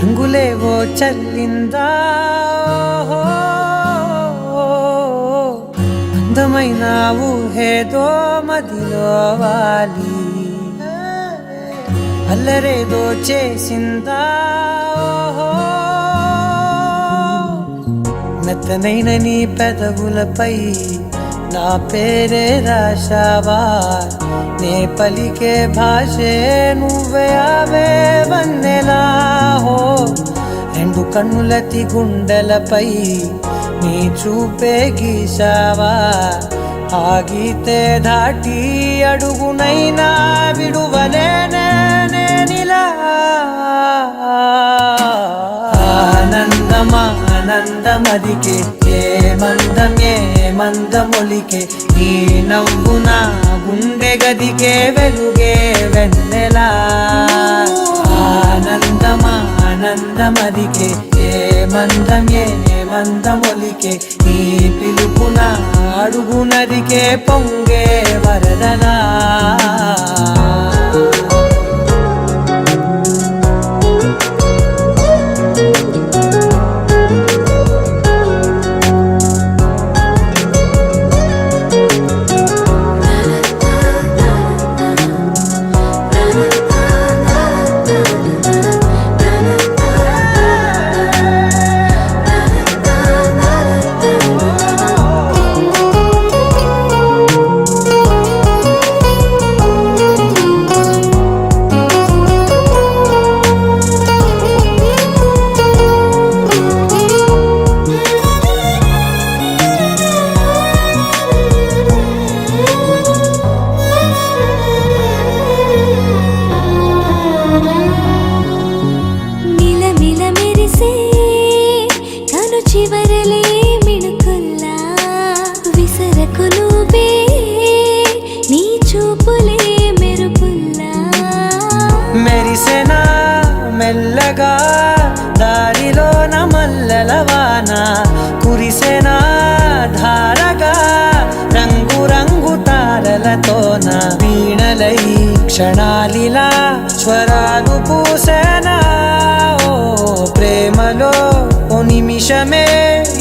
రంగులేవో చల్లిందా అందమైన ఊహేదో మదిలో వాలి అల్లరేదో చేసిందా మెత్తనైన నీ పెదవులపై నా పేరే రాశావా నే పలికే భాషే నువ్వే అవే వన్నెలా హో రెండు కన్నులతి గుండెలపై నీ చూపే గీశావా ఆగితే దాటి అడుగునైనా విడువలేనే నేనిలా ఆనందమదికే ఏ మందమొలికే నీ నవ్వు నా గుండె గదికే వెలుగే వెన్నెలా ఆనందమదికే ఏ మందమొలికే నీ పిలుపున అడుగు నదికే పొంగే వరదలా మెరిసెనా మెల్లగా దారిలో మల్లెలవాన కురిసెనా ధారగా రంగు తారలతోన వీణలై క్షణాలిలా స్వరాలు పూసేనా ఓ ప్రేమలో ఓ నిమిషమే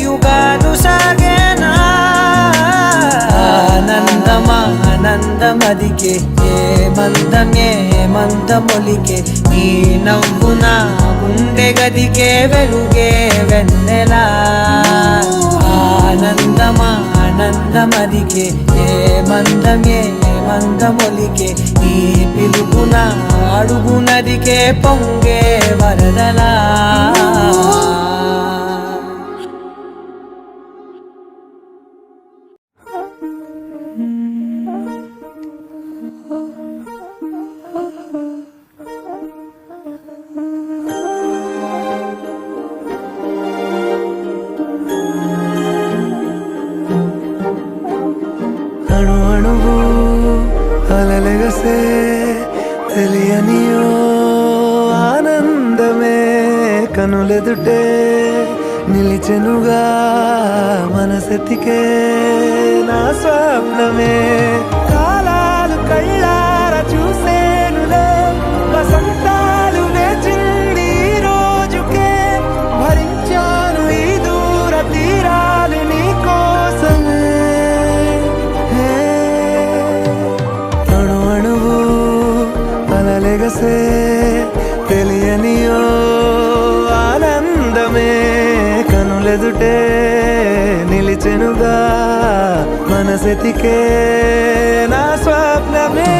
యుగాలు సాగేనా ఆనందమదికే ఏ మందమొలికే నీ నవ్వు నా గుండె గదికే వెలుగే వెన్నెలా ఆనందమదికే ఏ మందమొలికే నీ పిలుపున అడుగు నదికే పొంగే వరదలా అణువు అలలెగసే తెలియనియో ఆనందమే కనులెదుటే నిలిచెనుగా మనసెతికే నా స్వప్నమే కాలాలు కళ్ళార చూసేనులే వసంతాలు వేచింది రోజుకే భరించాను ఈ దూర తీరాలు నీ కోసమే అలలెగసే తెలియనియో ఆనందమే కనులెదుటే నిలిచెనుగా మనసెతికే నా స్వప్నమే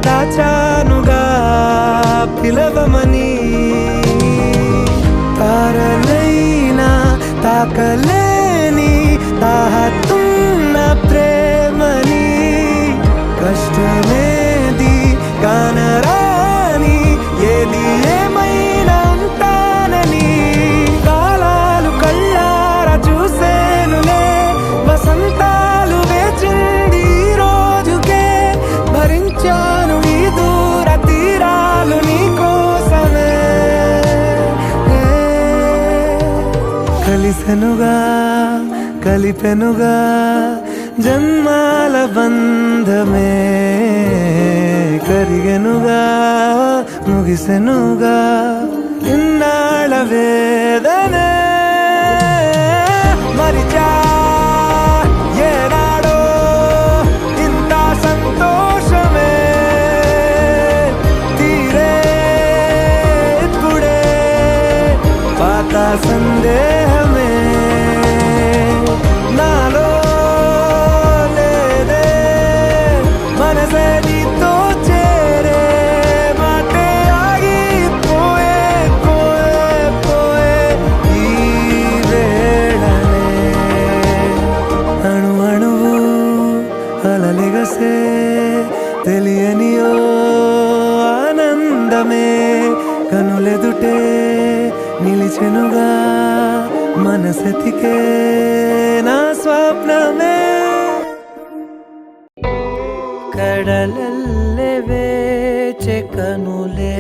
దాచానుగా పిలవమని తారలైనా కలిసెనుగా కలిపెనుగా జన్మాల బంధమే కరిగెనుగా ముగిసెనుగా ఇన్నాళ్ళ వేదనే మరిచా ఏనాడో ఇంత సంతోషమే తీరే ఇప్పుడే పాత సందేహమే నాలో లేదే మనసే నీతో చేరే మాటే ఆగిపోయే పోయే పోయే ఈ వేళనే అణు అణువు అలలిగసే తెలియనియో ఆనందమే కనులెదుటే నిలిచెనుగా మనసెతికే నా స్వప్నమే కడలల్లె వేచె కనులే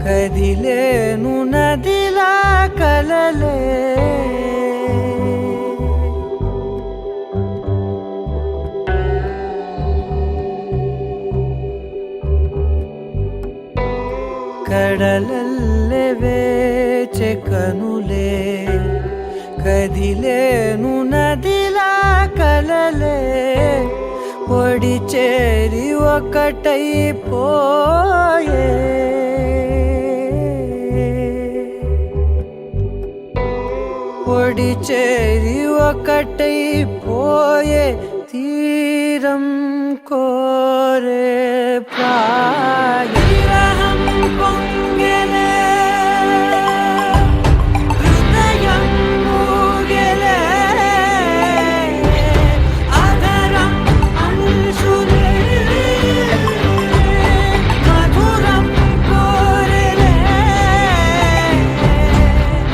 కదిలేను నదిలా కలలే కడలల్లె వేచె కనులే కదిలేను నదిలా కలలే ఒడి చేరి ఒకటైపోయే ఒడి చేరి ఒకటైపోయే తీరం కోరే ప్రాయం పొంగెలే హృదయం మూగెలే ఆదరం అంశులే మధురం కోరెలే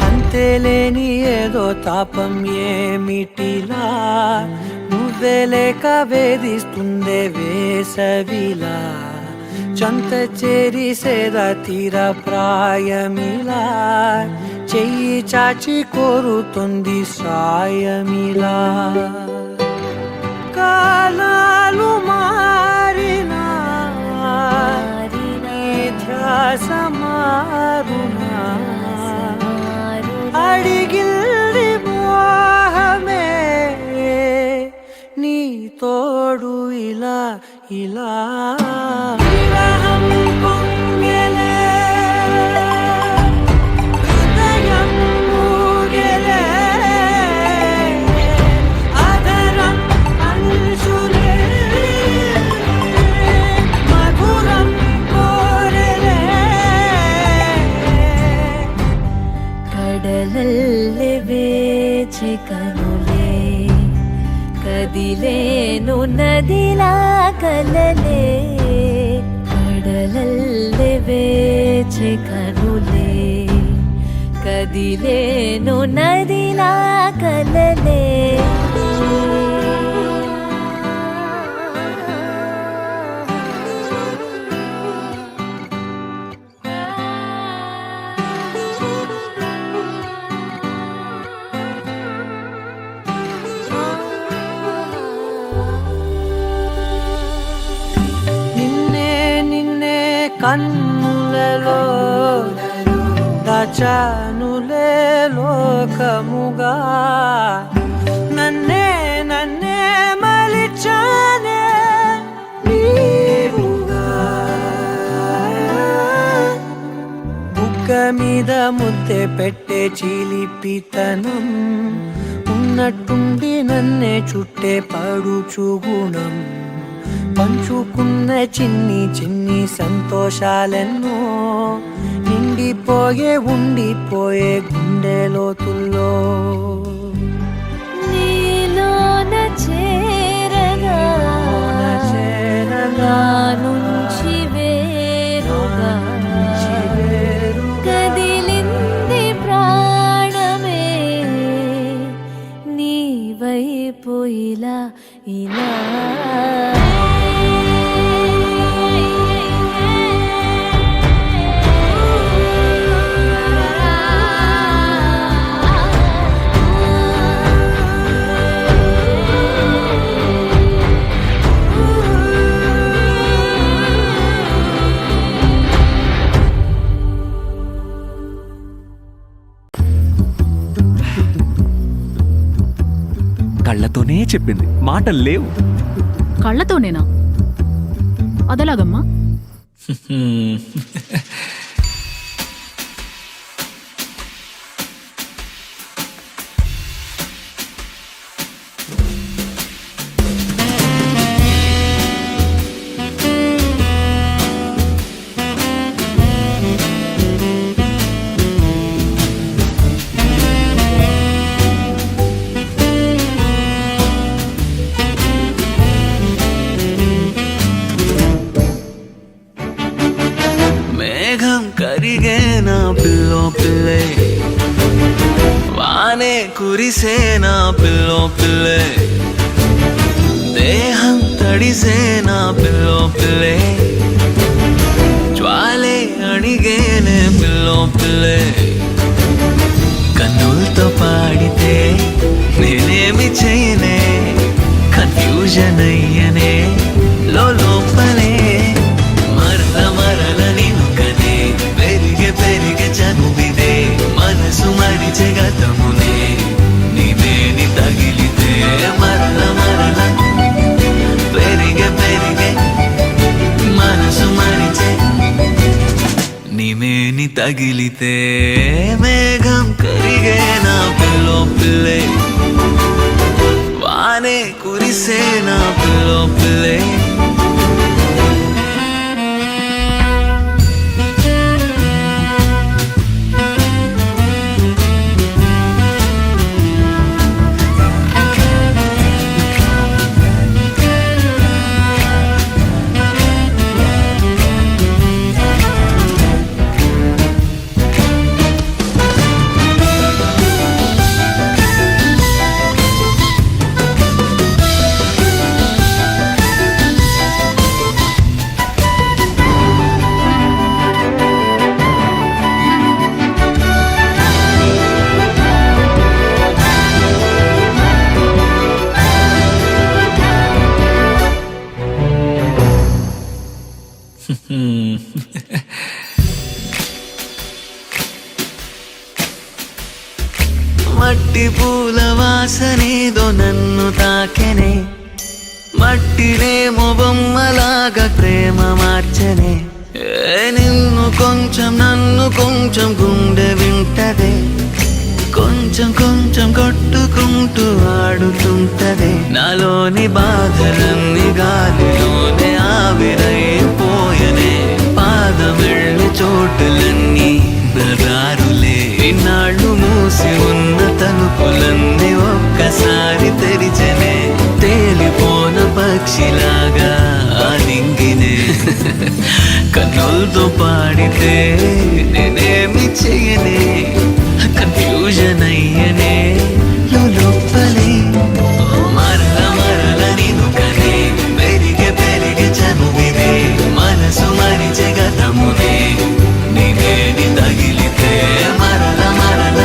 అంతేలేని ఏదో తాపం ఏమిటిలా నువ్వే లేక వేధిస్తుందే వేసవిలా చంత చేరి సేద తీర ప్రాయమిలా చెయ్యి చాచి కోరుతుంది సాయమిలా కాలాలు మారినా నీ ధ్యాస మారునా అడిగిల్ది మోహమే నీ తోడు ఇలా ఇలా విరహం పొంగెలే హృదయం మూగెలే ఆదరం అంశులే మధురం కోరెలే కడలల్లె వేచె కనులే కదిలేను నదిలా కలలే కడలల్లె వేచె కనులే కదిలేను నదిలా కలలే కన్నులలో దాచానులే లోకముగా నన్నే నన్నే మలిచానే నీవుగా బుగ్గ మీద ముద్దె పెట్టే చిలిపితనం ఉన్నట్టుండి నన్నే చుట్టే పడుచు గుణం పంచుకున్న చిన్ని చిన్ని సంతోషాలెన్నో నిండిపోయే ఉండిపోయే గుండె లోతుల్లో నీలోన చేరగా నా నుంచి వేరుగా కదిలింది ప్రాణమే నీ వైపు ఇలా ఇలా కళ్ళతోనే చెప్పింది, మాటలు లేవు. కళ్ళతోనేనా? అదెలాగమ్మా? మేఘం కరిగేనా పిల్లో పిల్లే, వానే కురిసేనా పిల్లో పిల్లే, దేహం తడిసేనా పిల్లో పిల్లే, జ్వాలే అణిగేనే పిల్లో పిల్లే, కన్నులతో పాడితే నేనేమి చేయనే, కన్ఫ్యూజన్ అయ్యనే లోపలే, మరల మరల నిన్ను కనే, పెరిగే పెరిగే చనువిదే, మనసు మరిచే గతమునే, నీవేని తగిలితే, మరల మరల పెరిగే పెరిగే మనసు మరిచే, నీవేని తగిలితే, మేఘం కరిగేనా పిల్లో పిల్లే, వానే కురిసేనా పిల్లో పిల్లే. మట్టి పూల వాసనేదో నన్ను తాకెనే, మట్టినేమో బొమ్మలాగా ప్రేమ మార్చనే, నిన్ను కొంచెం నన్ను కొంచెం గుండె వింటదే, కొంచెం కొంచెం కొట్టుకుంటూ ఆడుతుంటదే, నాలోని బాధలన్నీ గాలిలోనే ఆవిరైపోయనే, పాదమెళ్ళి చోటులన్నీ నగారులే, ఇన్నాళ్ళు మూసి ఉన్న తలుపులన్నీ ఒక్కసారి తెరిచనే, తేలిపోన పక్షిలాగా ఆలింగినే, కన్నులతో పాడితే నేనేమి చెయ్యనే, కన్ఫ్యూజన్ అయ్యనే లోపలే, మరల మరల నిన్ను కనే, పెరిగే పెరిగే చనువిదే, మనసు మరిచే గతమునే, నీవేని తగిలితే, మరల మరల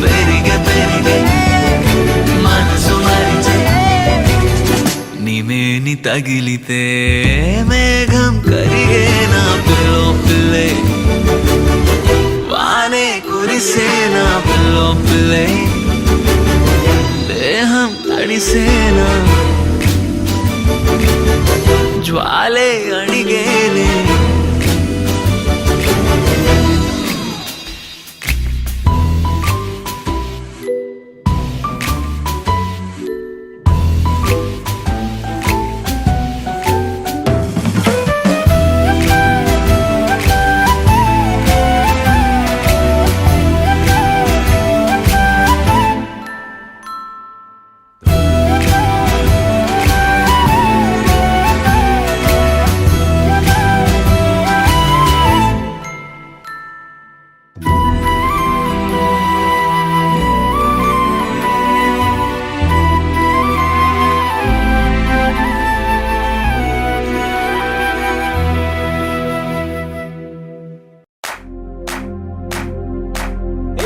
పెరిగే పెరిగే మనసు మరిచే, నీవేని తగిలితే, మేఘం కరిగేనా పిల్లో పిల్లే, వానే కురిసేనా పిల్లో పిల్లే, దేహం తడిసేనా జ్వాలే అణిగేనే.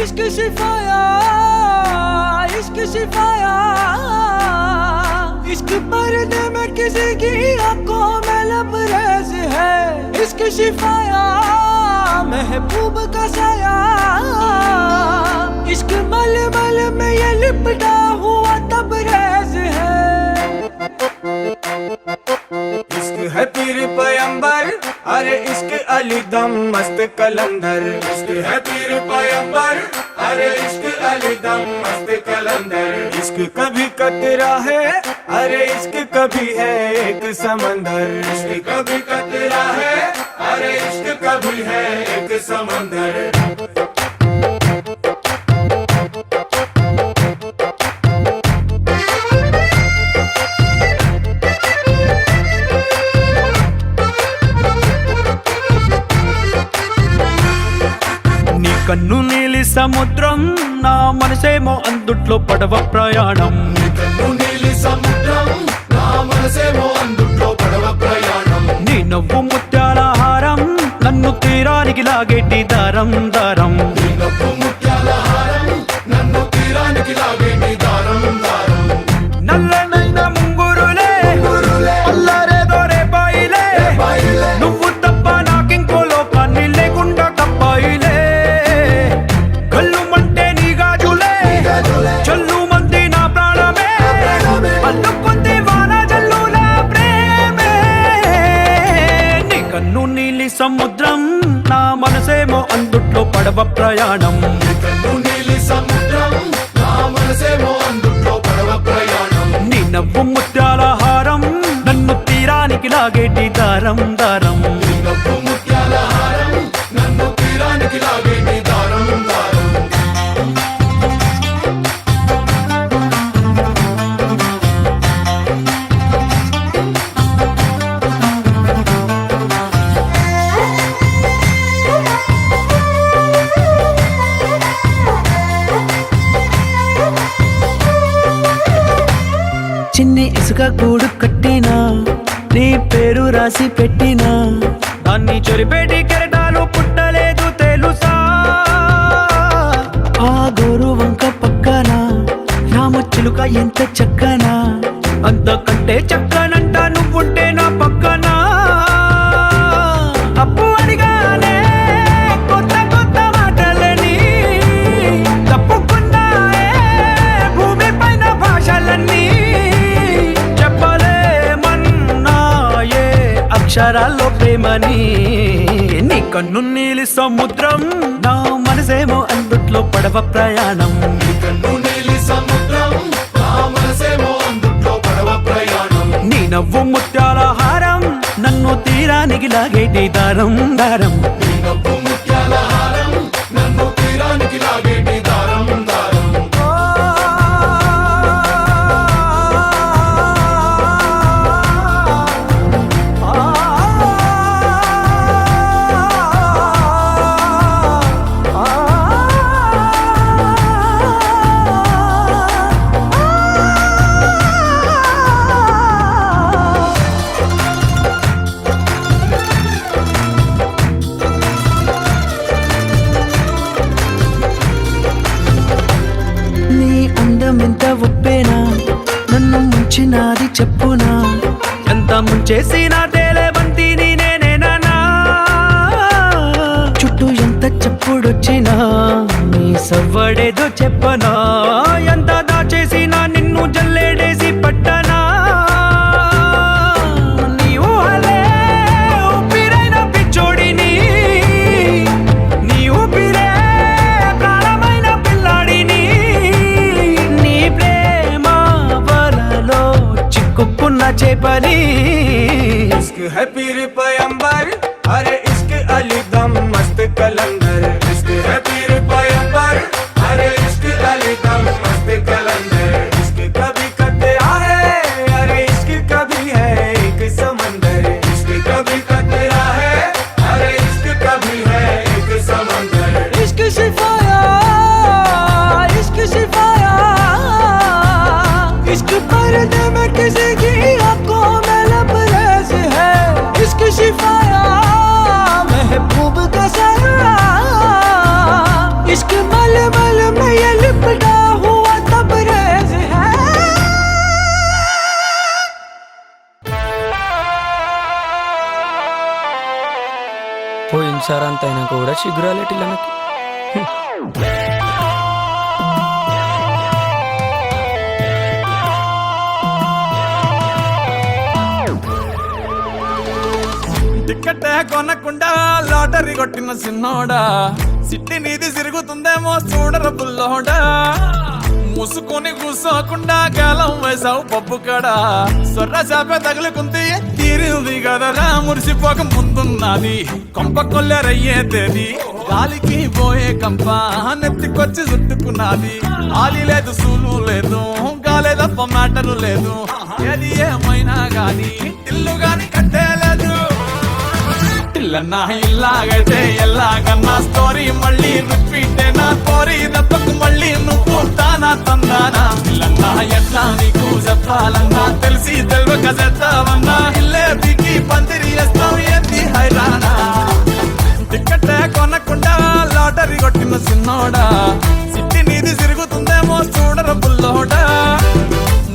इश्क शिफाया, इश्क शिफाया, इश्क पर्दे में किसी की आंखों में लबरेज है, इश्क शिफाया, महबूब का साया, लिपटा हुआ तबरेज है। इश्क है पीर पैगंबर, अरे इश्क अली दम मस्त कलंदर। इश्क है पीर पैगंबर, अरे इश्क अली दम मस्त कलंदर। इश्क कभी कतरा है, अरे इश्क कभी है एक समंदर। इश्क कभी कतरा है, अरे इश्क कभी है एक समंदर। కన్ను నీలి సముద్రం నా మనసేమో అందుట్లో పడవ ప్రయాణం. కన్ను నీలి సముద్రం నా మనసేమో అందుట్లో పడవ ప్రయాణం। నీ నవ్వు ముత్యాల హారం నన్ను తీరానికి లాగేటి దారం దారం. నీ నవ్వు ముత్యాల హారం నన్ను తీరానికి లాగేటి దారం దారం। నల్లనైన ముంగురులే అల్లరేదో రేపాయిలే, నువ్వు తప్ప నాకింకో లోకాన్ని లేకుండా కప్పాయిలే. కళ్ళుమంటే నీ గాజులే చల్లు మంది నా ప్రాణమే, అల్లుకుంది వాన జల్లుల ప్రేమే. నీ కన్ను నీలి సముద్రం నా మనసేమో అందుట్లో పడవ ప్రయాణం. కన్ను నీలి సముద్రం నా మనసేమో అందుట్లో పడవ ప్రయాణం। నీ నవ్వు ముత్యాల హారం నన్ను తీరానికి లాగేటి దారం దారం. నీ నవ్వు ముత్యాల హారం నన్ను తీరానికి లాగేటి దారం దారం। చిన్ని ఇసుక గూడు కట్టినా, నీ పేరు రాసి పెట్టినా, దాన్ని చెరిపేటి కెరటాలు పుట్టలేదు తెలుసా. ఆ గోరు వంక పక్కన రామచిలుక ఎంత చక్కనా, అంతకంటే చక్కనంట నువ్వుంటే నా పక్కన. అప్పు అడిగానే కొత్త కొత్త మాటలని, తప్పుకున్నాయే భూమి పైన భాషలన్నీ. చెప్పలేమన్నాయే అక్షరాల్లో ప్రేమని. నీ కన్ను నీలి సముద్రం నా మనసేమో అందుట్లో పడవ ప్రయాణం. కన్ను నీలి సముద్రం నా మనసేమో అందుట్లో పడవ ప్రయాణం। నీ నవ్వు ముత్యాల హారం నన్ను తీరానికి లాగేటి దారం దారం. నీ నవ్వు ముత్యాల హారం నన్ను తీరానికి లాగేటి దారం దారం। నీ అందం ఎంత ఒప్పేనా, నన్ను ముంచినాది చెప్పునా. ఎంత ముంచేసిన తేలేబంతి నేనేనా. చుట్టూ ఎంత చెప్పుడొచ్చినా, నీ సవ్వడేదో చెప్పనా. ఎంత దాచేసినా నిన్ను జల్లేడేసి పట్టనా. నీ ఊహలే ఊపిరైన పిచ్చోడిని, నీ ఊపిరే ప్రాణమైన పిల్లాడిని. నీ ప్రేమ వలలో చిక్కుకున్న చేపని. इश्क है पीर पैगंबर, अरे इश्क अली दम मस्त कलंदर। इश्क है पीर पैगंबर, अरे इश्क अली दम मस्त कलंदर। इश्क कभी कतरा है, अरे इश्क कभी है एक समंदर। इश्क कभी कतरा है, अरे इश्क कभी है एक समंदर। इश्क सिफाया, इश्क सिफाया, इश्क पर्दे में किसी की आंखों में लबरेज है। इश्क सिफाया महबूब का सरा, इश्क मलमल में ये लिपटा हुआ तबरेज है। పోయినసారి అంత అయినా కూడా చిగురాలేటి టికెటే కొనకుండా లాటరీ కొట్టిన సిన్నోడా సిట్టి నీది తిరుగుతుందేమో చూడర బుల్లోడా మూసుకొని కూసోకుండా గాలం వేసావు పప్పు కడా సొర్ర చేప తగులుకుంది తీరింది కదరా మురిసిపోక ముందున్నది కొంప కొల్లెరయ్యేది గాలికి పోయే కంప నెత్తికొచ్చి చుట్టుకున్నది ఆలి లేదు సూలు లేదు గాలే తప్ప మ్యాటరు లేదు ఏది ఏమైనా గాని ఇల్లు గాని కట్టేలేదు ఇల్లన్నా ఇల్లాగైతే ఎల్లాగన్నా స్టోరీ మళ్ళీ రిపీట్ నా కోరి దెబ్బకు మళ్ళీ నువ్వు తానా తందానా ఇల్లన్నా ఎట్లా నీకు చెప్పాలన్నా తెలిసి తెలియక చేస్తావన్నా ఇల్లే దిగి పందిరి వేస్తావు ఏంది హైరానా టికెటే కొనకుండా లాటరీ కొట్టిన సిన్నోడా సిట్టి నీది తిరుగుతుందేమో చూడర బుల్లోడా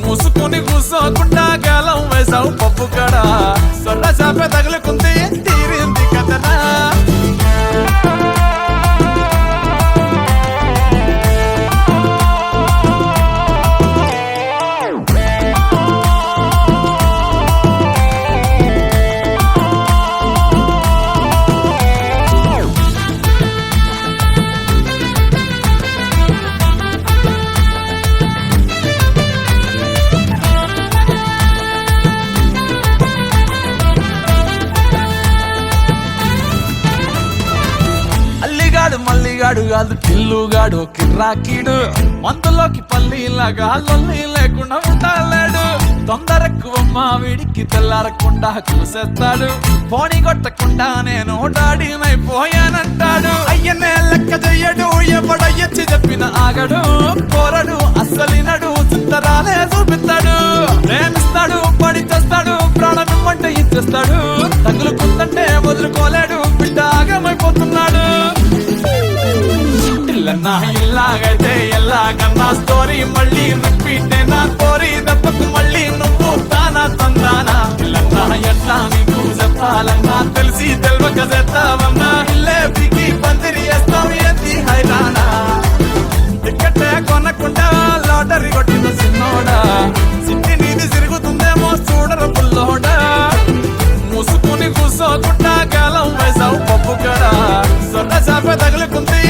మూసుకొని కూసోకుండా గాలం వేసావు పప్పు కడా సొర్ర చేప తగులుకుంది తీరింది కదనా మల్లిగాడు కాదు కిల్లుగాడు కిర్రాకీడు మందులోకి పల్లీలాగా లొల్లి లేకుండా ఉండాలేడు తొందరెక్కువమ్మా వీడికి తెల్లారకుండా చూసేస్తాడు పోనీ కొట్టకుండా నేను డాడీనైపోయానంటాడు అయ్యనే లెక్క చెయ్యడు ఎవడయ్యచ్చి చెప్పిన ఆగడు కోరడు అస్సలినడు చిత్తరాలే చూపిస్తాడు ప్రేమిస్తాడు పడి చేస్తాడు ప్రాణం ఇమ్మంటే ఇచ్చేస్తాడు తగులుకుందంటే వదులుకోలేడు బిడ్డ ఆగమైపోతున్నాడు ఇల్లన్నా ఇల్లాగైతే ఎల్లాగన్నా స్టోరీ మళ్ళీ రిపీట్ నా కోరి దెబ్బకు మళ్ళీ నువ్వు తానా తందానా ఇల్లన్నా ఎట్లా నీకు చెప్పాలన్నా తెలిసి తెలియక చేస్తావన్నా ఇల్లే బిగి పందిరి వేస్తావు ఏంది హైరానా టికెటే కొనకుండా లాటరీ కొట్టిన సిన్నోడా సిట్టి నీది తిరుగుతుందేమో చూడర బుల్లోడా మూసుకొని కూసోకుండా గాలం వేసావు పప్పు కడా సొర్ర చేప తగులుకుంది